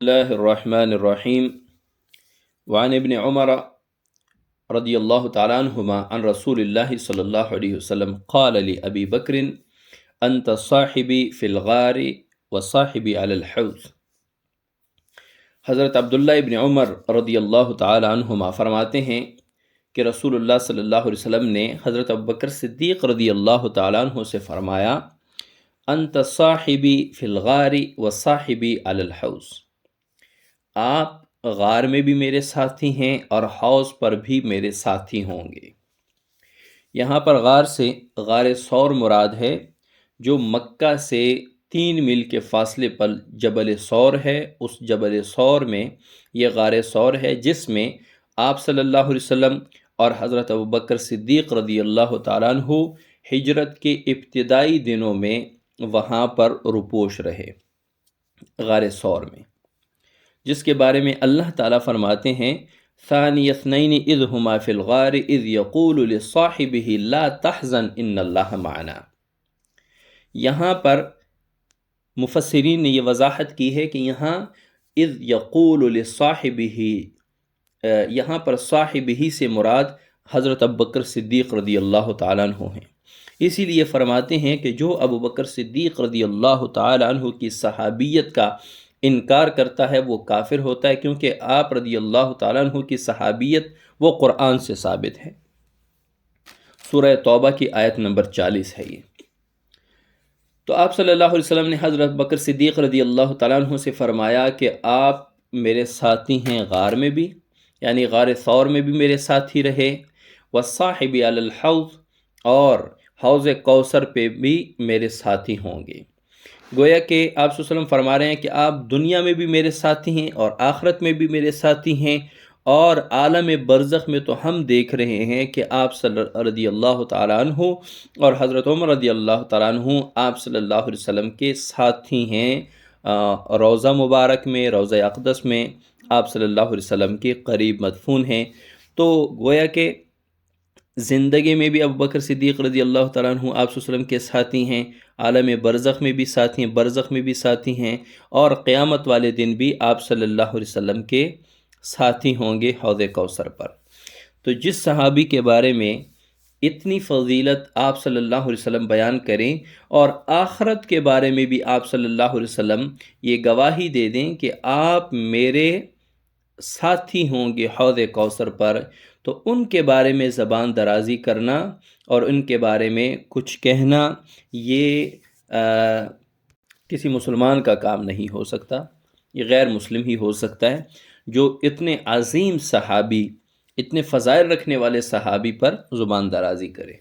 الله الرحمن الرحيم. وعن ابن عمر رضي الله تعالى عنهما عن رسول الله صلى الله عليه وسلم قال لأبي بكر أنت صاحبي في الغار وصاحبي على الحوض. حضرت عبداللہ ابن عمر رضی اللہ تعالی عنہما فرماتے ہیں کہ رسول اللہ صلی اللہ علیہ وسلم نے حضرت ابوبکر صدیق رضی اللہ تعالیٰ عنہ سے فرمایا انت صاحبی فی الغار وصاحبی علی الحوض، آپ غار میں بھی میرے ساتھی ہیں اور حوض پر بھی میرے ساتھی ہوں گے۔ یہاں پر غار سے غار ثور مراد ہے، جو مکہ سے 3 میل کے فاصلے پر جبل ثور ہے۔ اس جبل ثور میں یہ غار ثور ہے، جس میں آپ صلی اللہ علیہ وسلم اور حضرت ابوبکر صدیق رضی اللہ تعالیٰ عنہ ہجرت کے ابتدائی دنوں میں وہاں پر روپوش رہے، غار ثور میں، جس کے بارے میں اللہ تعالیٰ فرماتے ہیں ثانی اثنین اذ ہما فی الغار اذ یقول لصاحبہ لا تحزن ان اللہ معنا۔ یہاں پر مفسرین نے یہ وضاحت کی ہے کہ یہاں اذ یقول لصاحبہ، یہاں پر صاحبہ سے مراد حضرت ابوبکر صدیق رضی اللہ تعالیٰ عنہ ہیں۔ اسی لیے فرماتے ہیں کہ جو ابوبکر صدیق رضی اللہ تعالیٰ عنہ کی صحابیت کا انکار کرتا ہے وہ کافر ہوتا ہے، کیونکہ آپ رضی اللہ تعالیٰ عنہ کی صحابیت وہ قرآن سے ثابت ہے۔ سورہ توبہ کی آیت نمبر 40 ہے یہ۔ تو آپ صلی اللہ علیہ وسلم نے حضرت بکر صدیق رضی اللہ تعالیٰ عنہ سے فرمایا کہ آپ میرے ساتھی ہیں غار میں بھی، یعنی غار ثور میں بھی میرے ساتھی رہے، وصاحبی علی الحوض، اور حوض کوثر پہ بھی میرے ساتھی ہوں گے۔ گویا کہ آپ صلی اللہ علیہ وسلم فرما رہے ہیں کہ آپ دنیا میں بھی میرے ساتھی ہیں اور آخرت میں بھی میرے ساتھی ہیں، اور عالم برزخ میں تو ہم دیکھ رہے ہیں کہ آپ رضی اللہ تعالیٰ عنہ اور حضرت عمر رضی اللہ تعالیٰ عنہ آپ صلی اللہ علیہ وسلم کے ساتھی ہیں، روضہ مبارک میں، روضہ اقدس میں آپ صلی اللہ علیہ وسلم کے قریب مدفون ہیں۔ تو گویا کہ زندگی میں بھی ابوبکر صدیق رضی اللہ تعالیٰ عنہ آپ صلی اللہ علیہ وسلم کے ساتھی ہیں، عالم برزخ میں بھی ساتھی ہیں، برزخ میں بھی ساتھی ہیں، اور قیامت والے دن بھی آپ صلی اللہ علیہ وسلم کے ساتھی ہوں گے حوض کوثر پر۔ تو جس صحابی کے بارے میں اتنی فضیلت آپ صلی اللہ علیہ وسلم بیان کریں اور آخرت کے بارے میں بھی آپ صلی اللہ علیہ وسلم یہ گواہی دے دیں کہ آپ میرے ساتھی ہوں گے حوض کوثر پر، تو ان کے بارے میں زبان درازی کرنا اور ان کے بارے میں کچھ کہنا یہ کسی مسلمان کا کام نہیں ہو سکتا، یہ غیر مسلم ہی ہو سکتا ہے جو اتنے عظیم صحابی، اتنے فضائل رکھنے والے صحابی پر زبان درازی کرے۔